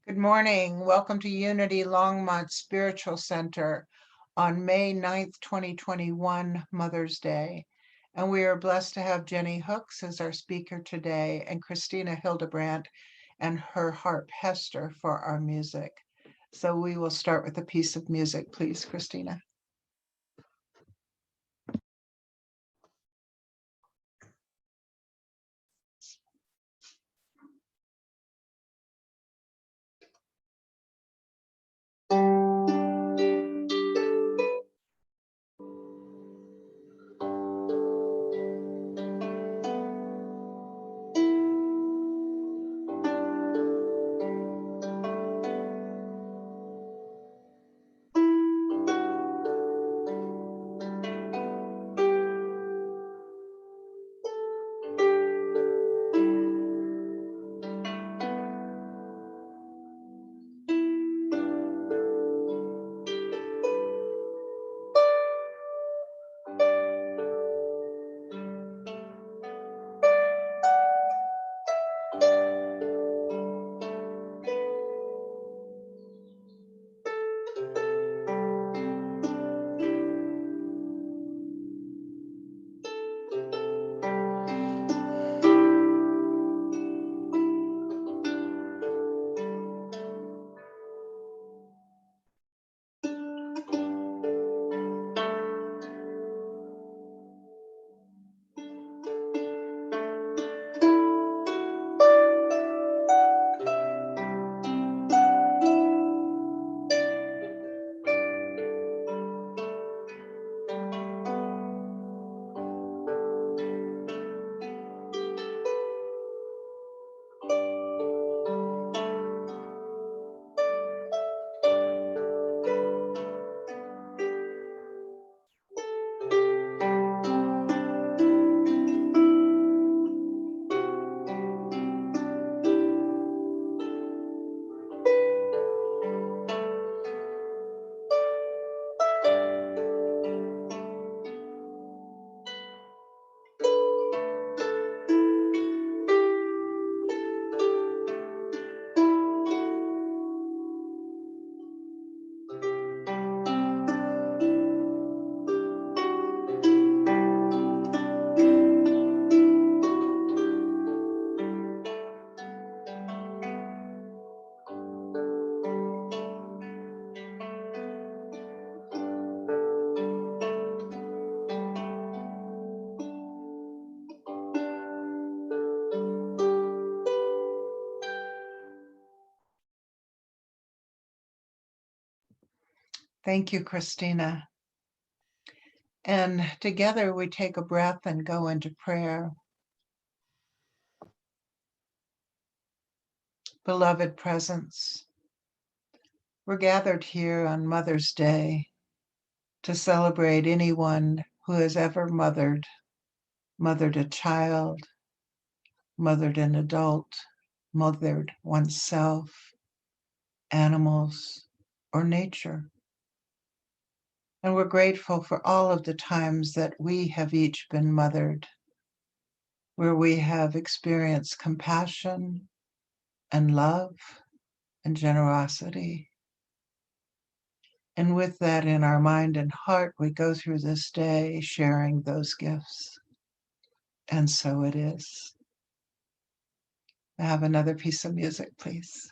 Good morning. Welcome to Unity Longmont Spiritual Center on May 9th, 2021, Mother's Day. And we are blessed to have Jenny Hooks as our speaker today and Christina Hildebrandt and her harp Hester for our music. So we will start with a piece of music, please, Christina. Thank you, Christina. And together we take a breath and go into prayer. Beloved presence, we're gathered here on Mother's Day to celebrate anyone who has ever mothered a child, mothered an adult, mothered oneself, animals, or nature. And we're grateful for all of the times that we have each been mothered, where we have experienced compassion and love and generosity. And with that in our mind and heart, we go through this day sharing those gifts. And so it is. Have another piece of music, please.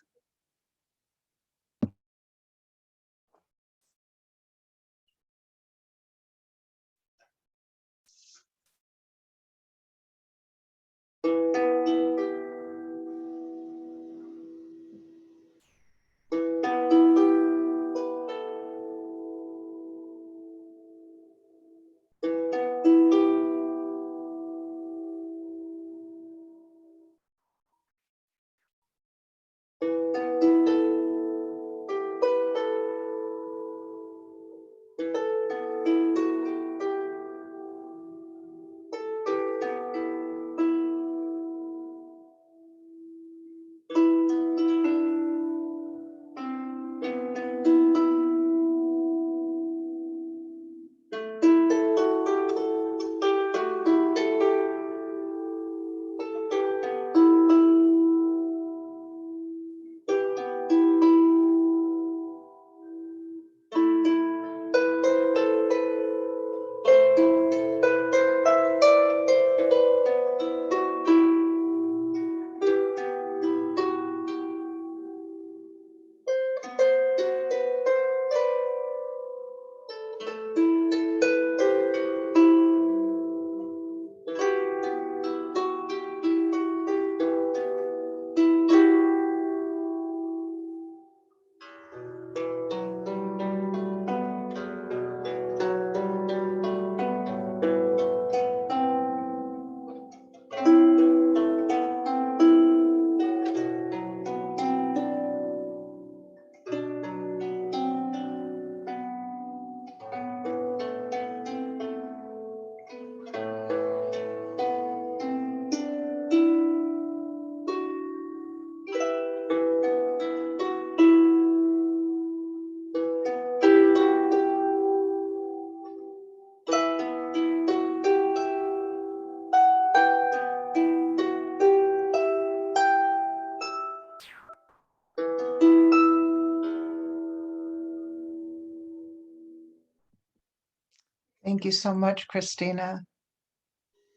Thank you so much, Christina.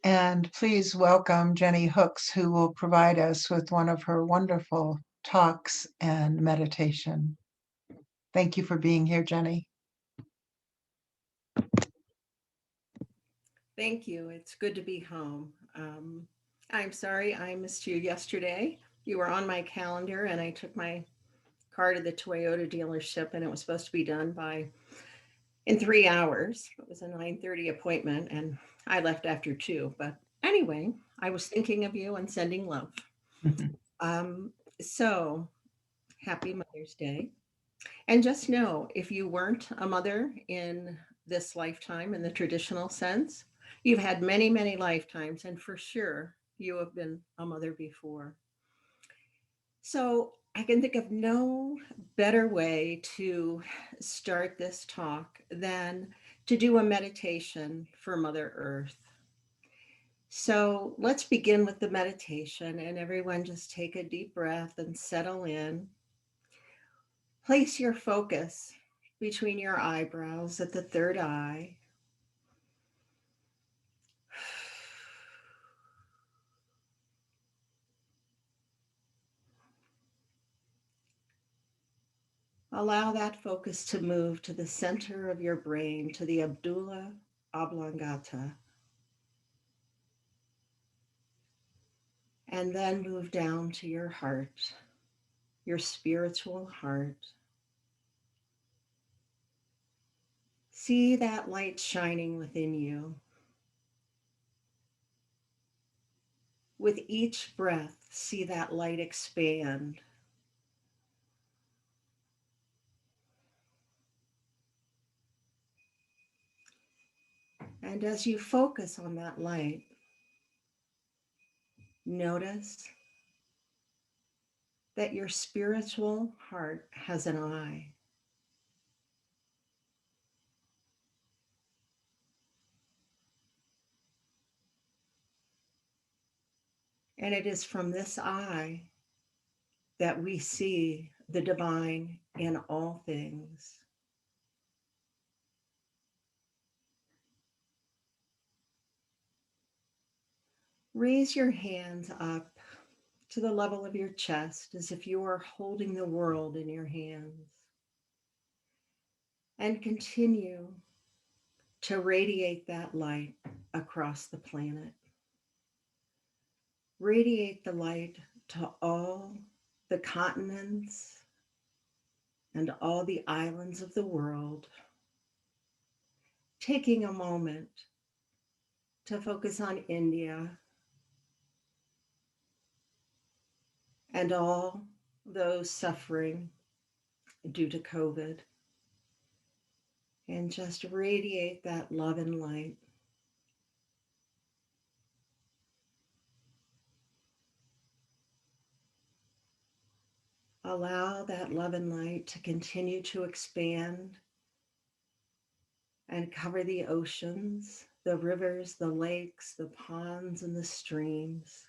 And please welcome Jenny Hooks, who will provide us with one of her wonderful talks and meditation. Thank you for being here, Jenny. Thank you. It's good to be home. I'm sorry I missed you yesterday. You were on my calendar, and I took my car to the Toyota dealership, and it was supposed to be done by in 3 hours. It was a 9:30 appointment, and I left after two. But anyway, I was thinking of you and sending love. Um, so happy Mother's Day. And just know if you weren't a mother in this lifetime, in the traditional sense, you've had many, many lifetimes, and for sure you have been a mother before. So I can think of no better way to start this talk than to do a meditation for Mother Earth. So let's begin with the meditation, and everyone just take a deep breath and settle in. Place your focus between your eyebrows at the third eye. Allow that focus to move to the center of your brain, to the Abdullah oblongata, and then move down to your heart, your spiritual heart. See that light shining within you. With each breath, see that light expand. And as you focus on that light, notice that your spiritual heart has an eye. And it is from this eye that we see the divine in all things. Raise your hands up to the level of your chest as if you are holding the world in your hands. And continue to radiate that light across the planet. Radiate the light to all the continents and all the islands of the world, taking a moment to focus on India and all those suffering due to COVID, and just radiate that love and light. Allow that love and light to continue to expand and cover the oceans, the rivers, the lakes, the ponds, and the streams.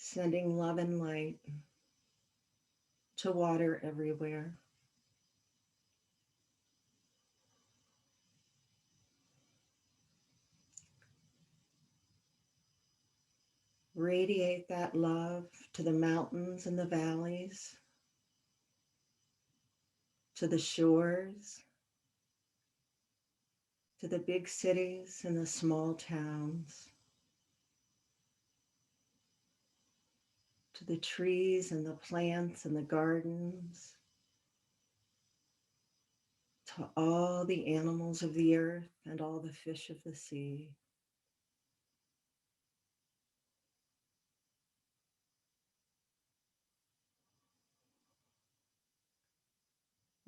Sending love and light to water everywhere. Radiate that love to the mountains and the valleys, to the shores, to the big cities and the small towns, to the trees and the plants and the gardens, to all the animals of the earth and all the fish of the sea.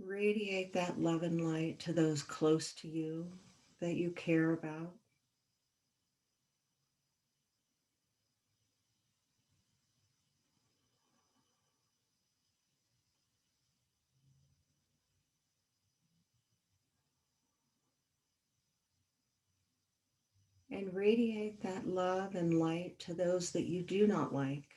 Radiate that love and light to those close to you that you care about. And radiate that love and light to those that you do not like.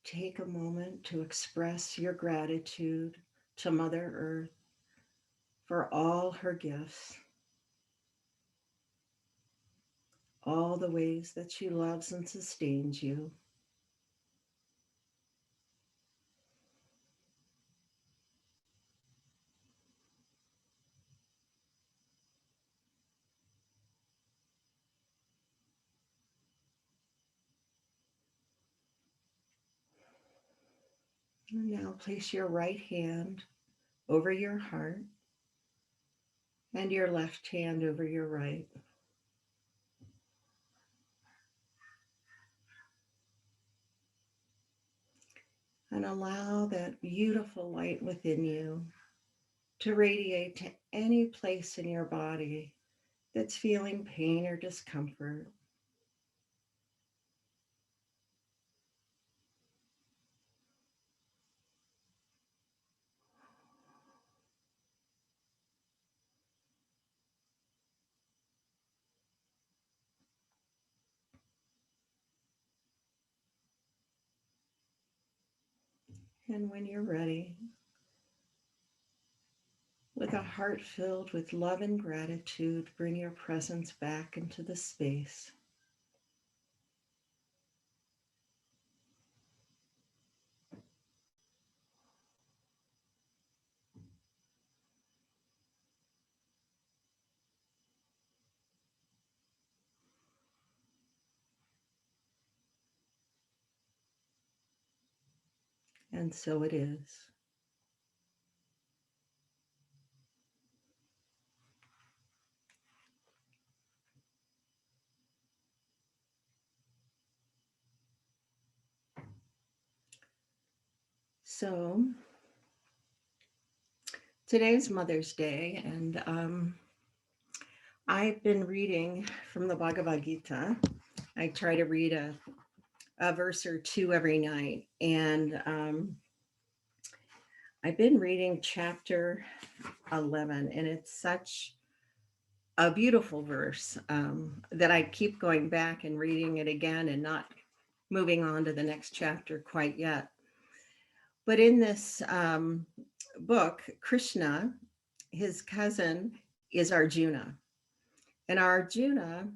take a moment to express your gratitude to Mother Earth for all her gifts, all the ways that she loves and sustains you. And now place your right hand over your heart and your left hand over your right. And allow that beautiful light within you to radiate to any place in your body that's feeling pain or discomfort. And when you're ready, with a heart filled with love and gratitude, bring your presence back into the space. And so it is. So today's Mother's Day, and I've been reading from the Bhagavad Gita. I try to read a verse or two every night, and I've been reading chapter 11, and it's such a beautiful verse that I keep going back and reading it again and not moving on to the next chapter quite yet. But in this book, Krishna, his cousin, is Arjuna. And Arjuna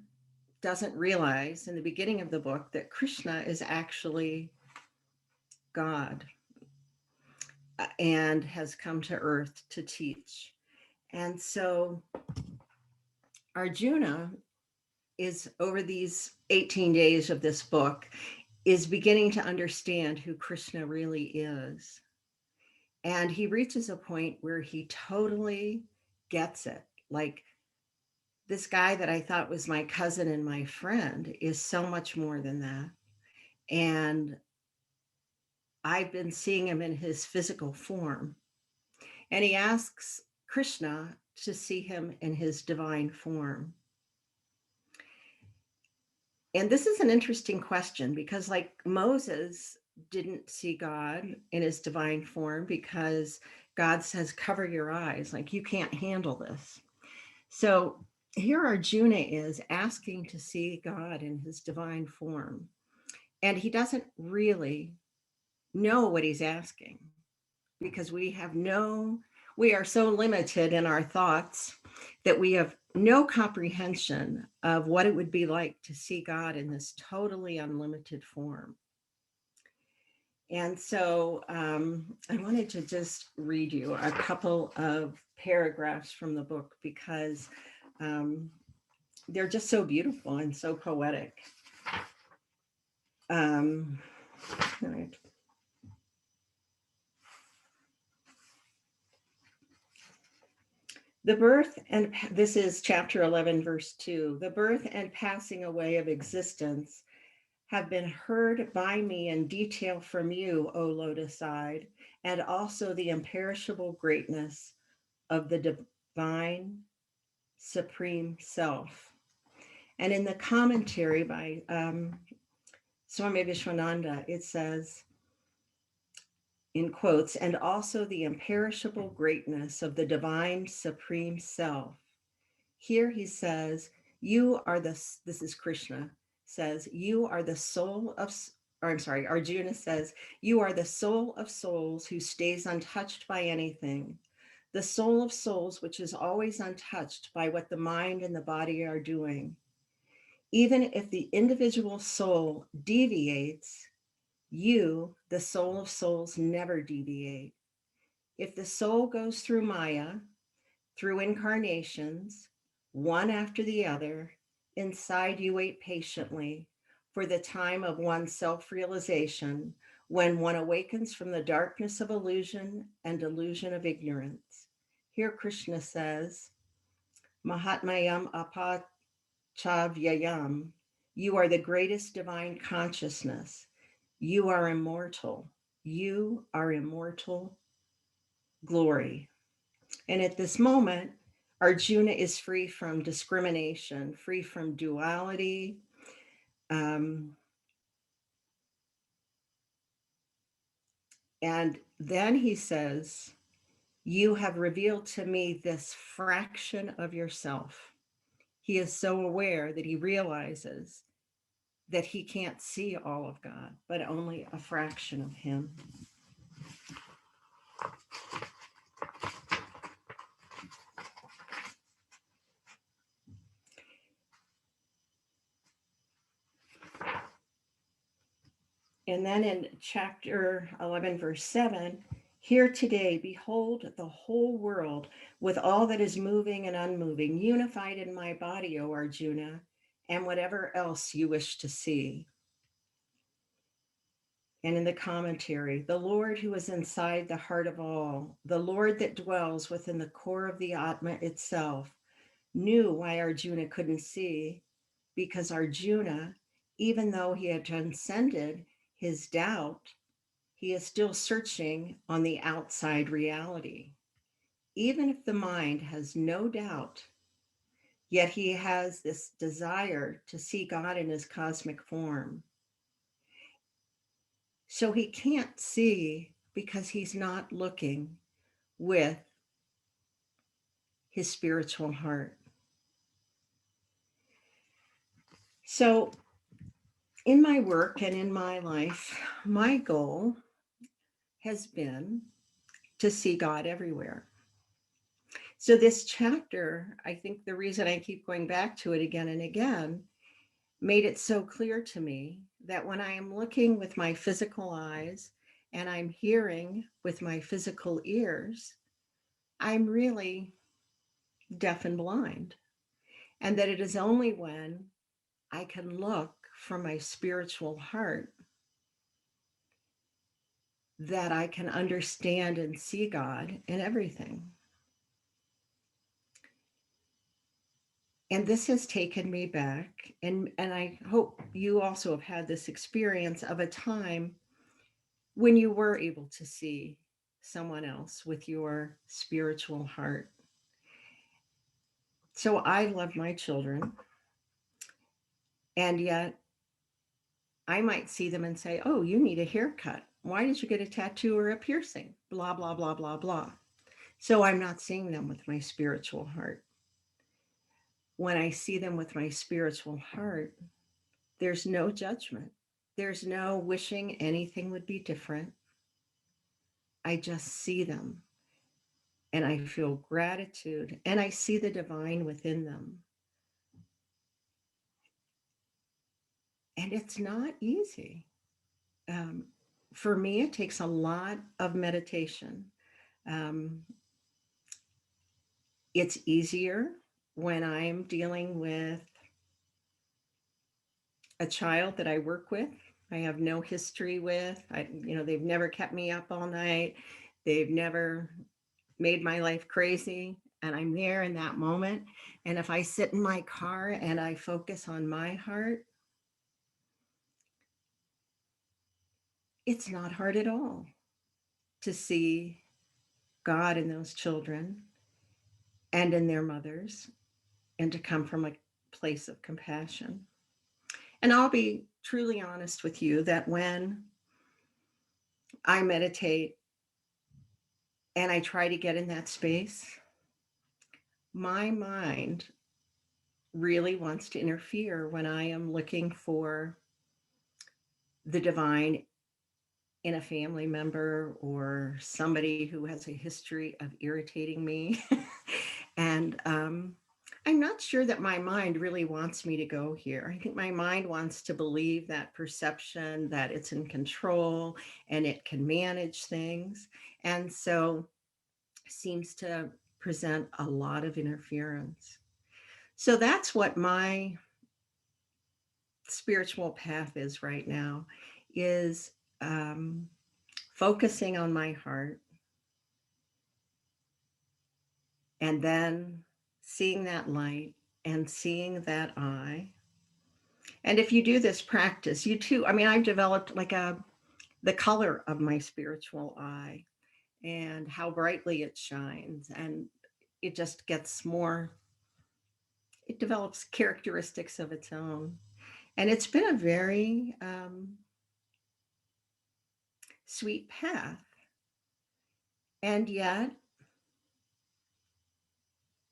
doesn't realize in the beginning of the book that Krishna is actually God and has come to earth to teach. And so Arjuna is, over these 18 days of this book, is beginning to understand who Krishna really is. And he reaches a point where he totally gets it. Like, this guy that I thought was my cousin and my friend is so much more than that. And I've been seeing him in his physical form. And he asks Krishna to see him in his divine form. And this is an interesting question because, like, Moses didn't see God in his divine form because God says, cover your eyes, like, you can't handle this. So here Arjuna is asking to see God in his divine form. And he doesn't really know what he's asking because we are so limited in our thoughts that we have no comprehension of what it would be like to see God in this totally unlimited form. And so I wanted to just read you a couple of paragraphs from the book because they're just so beautiful and so poetic. The birth and this is chapter 11, verse 2. The birth and passing away of existence have been heard by me in detail from you, O lotus-eyed, and also the imperishable greatness of the divine supreme self. And in the commentary by Swami Vishwananda, it says, in quotes, and also the imperishable greatness of the divine supreme self. Here he says, you are this is Krishna, says, you are the soul of or I'm sorry, Arjuna says, you are the soul of souls who stays untouched by anything, the soul of souls which is always untouched by what the mind and the body are doing. Even if the individual soul deviates, you, the soul of souls, never deviate. If the soul goes through Maya, through incarnations, one after the other, inside you wait patiently for the time of one's self-realization, when one awakens from the darkness of illusion and delusion of ignorance. Here Krishna says, Mahatmayam apachavyayam, you are the greatest divine consciousness. You are immortal. You are immortal glory. And at this moment, Arjuna is free from discrimination, free from duality. Um, and then he says, you have revealed to me this fraction of yourself. He is so aware that he realizes that he can't see all of God, but only a fraction of him. And then in chapter 11, verse 7, here today, behold the whole world with all that is moving and unmoving, unified in my body, O Arjuna, and whatever else you wish to see. And in the commentary, the Lord who is inside the heart of all, the Lord that dwells within the core of the Atma itself, knew why Arjuna couldn't see, because Arjuna, even though he had transcended his doubt, he is still searching on the outside reality. Even if the mind has no doubt, yet he has this desire to see God in his cosmic form. So he can't see because he's not looking with his spiritual heart. So in my work and in my life, my goal has been to see God everywhere. So this chapter, I think the reason I keep going back to it again and again, made it so clear to me that when I am looking with my physical eyes and I'm hearing with my physical ears, I'm really deaf and blind. And that it is only when I can look from my spiritual heart that I can understand and see God in everything. And this has taken me back, and I hope you also have had this experience of a time when you were able to see someone else with your spiritual heart. So I love my children, and yet I might see them and say, oh, you need a haircut. Why did you get a tattoo or a piercing? Blah, blah, blah, blah, blah. So I'm not seeing them with my spiritual heart. When I see them with my spiritual heart, there's no judgment. There's no wishing anything would be different. I just see them and I feel gratitude and I see the divine within them. And it's not easy. Um, for me, it takes a lot of meditation. Um, it's easier when I'm dealing with a child that I work with. I have no history with. They've never kept me up all night. They've never made my life crazy. And I'm there in that moment. And if I sit in my car and I focus on my heart, it's not hard at all to see God in those children and in their mothers and to come from a place of compassion. And I'll be truly honest with you that when I meditate and I try to get in that space, my mind really wants to interfere when I am looking for the divine in a family member or somebody who has a history of irritating me. And I'm not sure that my mind really wants me to go here. I think my mind wants to believe that perception that it's in control and it can manage things. And so seems to present a lot of interference. So that's what my spiritual path is right now, is um, focusing on my heart and then seeing that light and seeing that eye. And if you do this practice, you too, I mean, I've developed like the color of my spiritual eye and how brightly it shines. And it just gets more, it develops characteristics of its own. And it's been a very sweet path. And yet,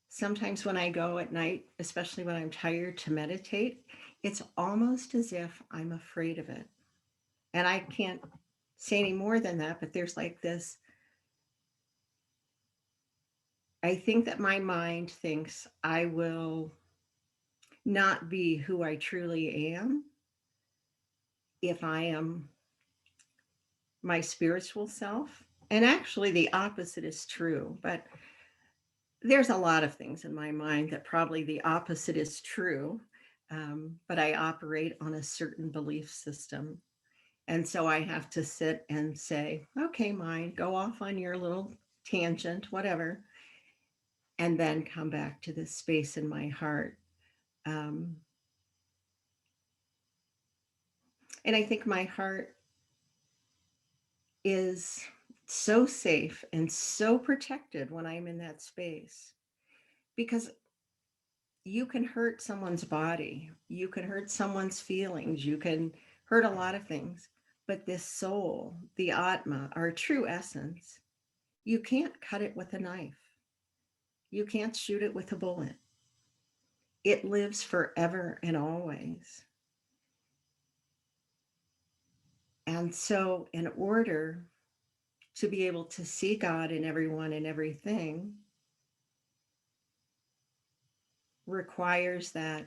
sometimes when I go at night, especially when I'm tired to meditate, it's almost as if I'm afraid of it. And I can't say any more than that, but there's like this, I think that my mind thinks I will not be who I truly am if I am my spiritual self. And actually, the opposite is true. But there's a lot of things in my mind that probably the opposite is true. But I operate on a certain belief system. And so I have to sit and say, okay, mind, go off on your little tangent, whatever, and then come back to this space in my heart. Um, and I think my heart is so safe and so protected when I'm in that space, because you can hurt someone's body, you can hurt someone's feelings, you can hurt a lot of things. But this soul, the Atma, our true essence, you can't cut it with a knife. You can't shoot it with a bullet. It lives forever and always. And so, in order to be able to see God in everyone and everything, requires that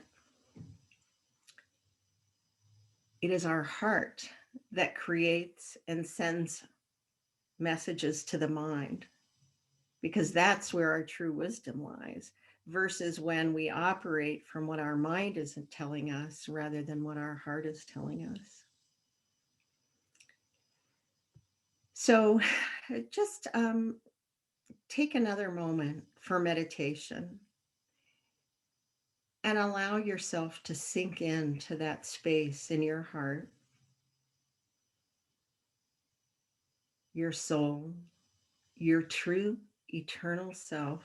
it is our heart that creates and sends messages to the mind, because that's where our true wisdom lies, versus when we operate from what our mind isn't telling us rather than what our heart is telling us. So just take another moment for meditation and allow yourself to sink into that space in your heart, your soul, your true eternal self,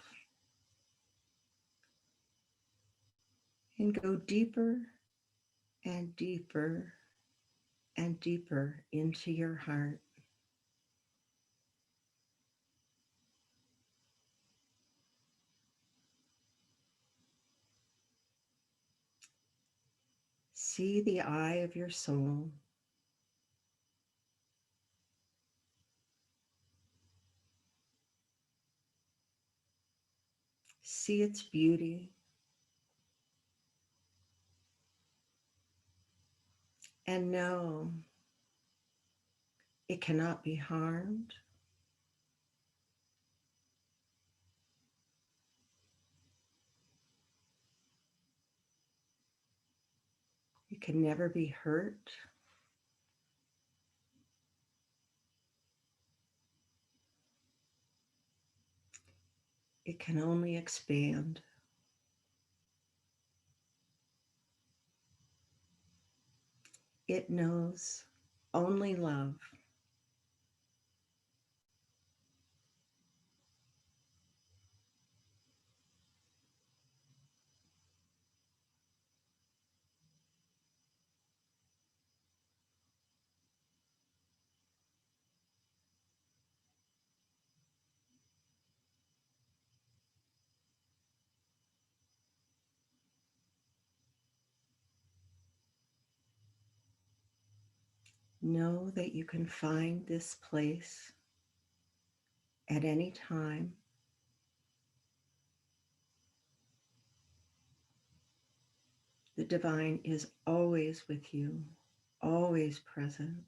and go deeper and deeper and deeper into your heart. See the eye of your soul. See its beauty, and know it cannot be harmed. It can never be hurt. It can only expand. It knows only love. Know that you can find this place at any time. The divine is always with you, always present.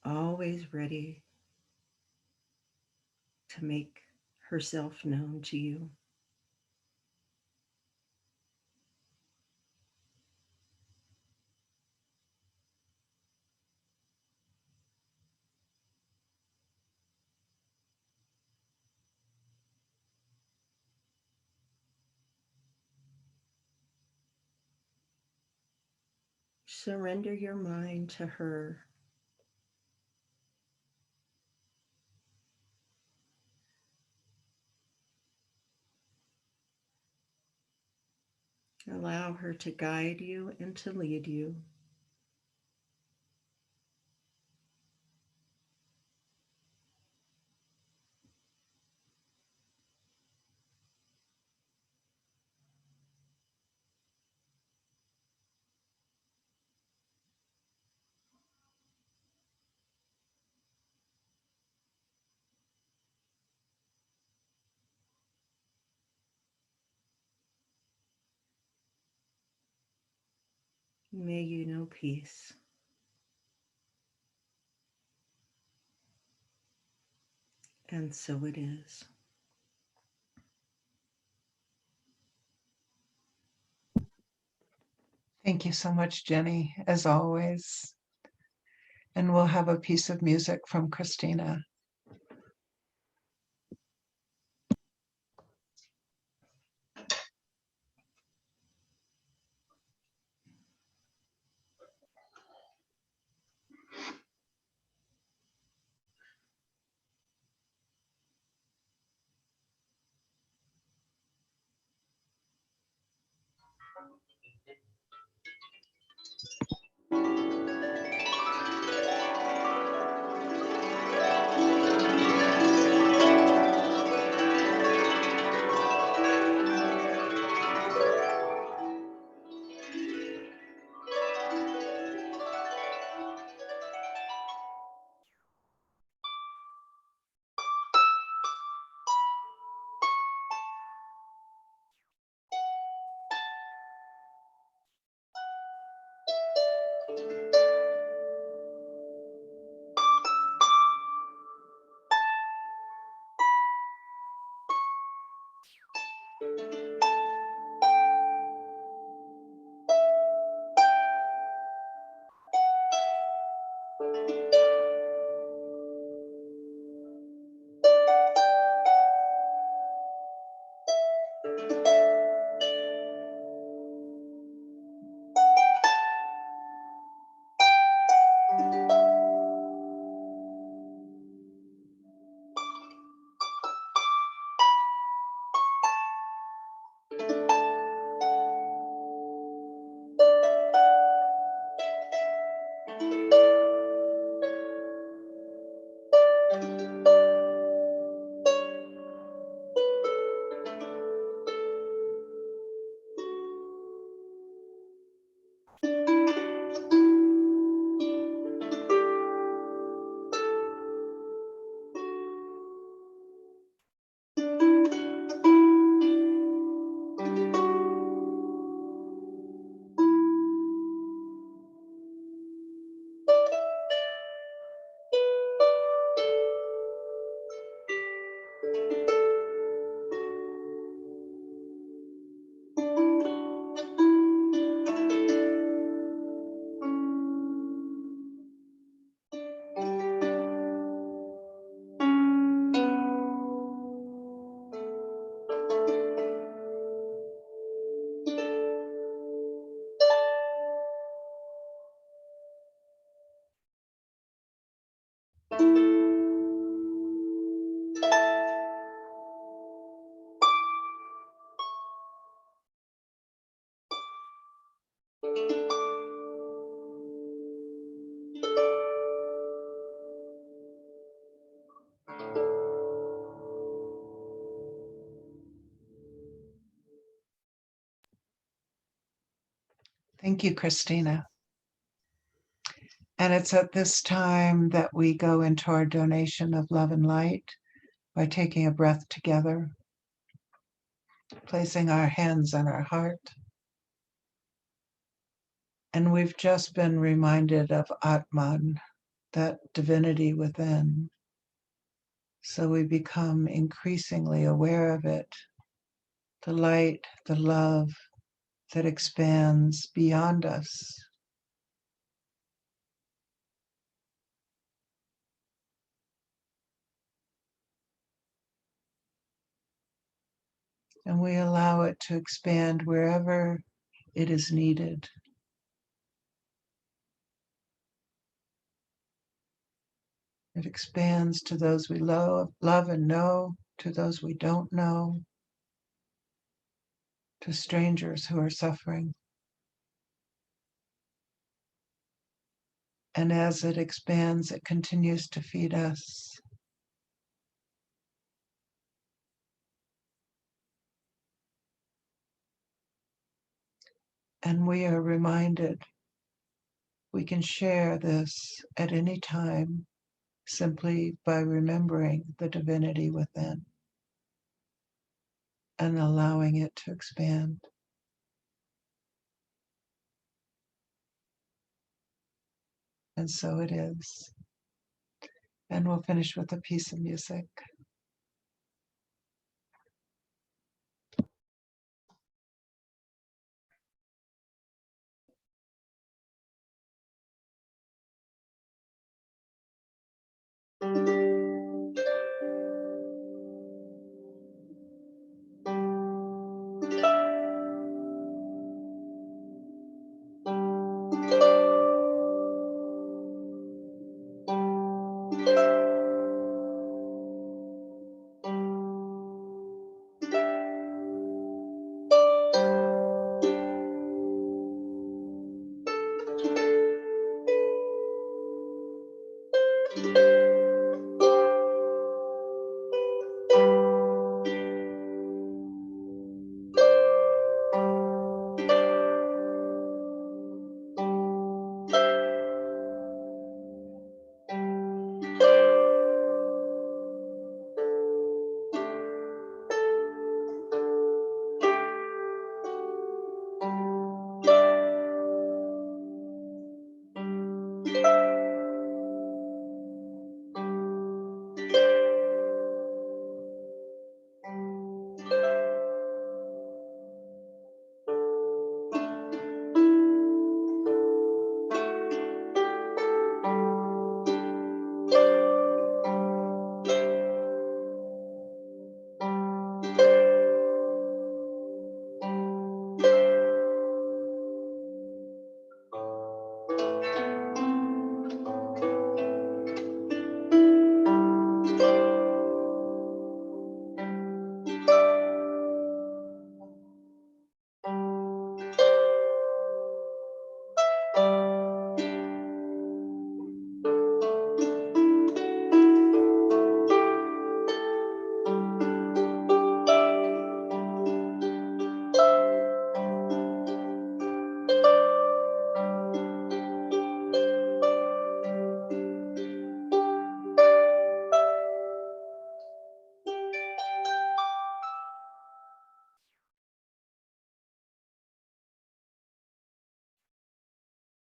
Always ready to make herself known to you. Surrender your mind to her. Allow her to guide you and to lead you. May you know peace. And so it is. Thank you so much, Jenny, as always. And we'll have a piece of music from Christina. Thank you, Christina. And it's at this time that we go into our donation of love and light by taking a breath together, placing our hands on our heart. And we've just been reminded of Atman, that divinity within. So we become increasingly aware of it, the light, the love that expands beyond us. And we allow it to expand wherever it is needed. It expands to those we love and know, to those we don't know, to strangers who are suffering. And as it expands, it continues to feed us. And we are reminded we can share this at any time simply by remembering the divinity within and allowing it to expand. And so it is. And we'll finish with a piece of music.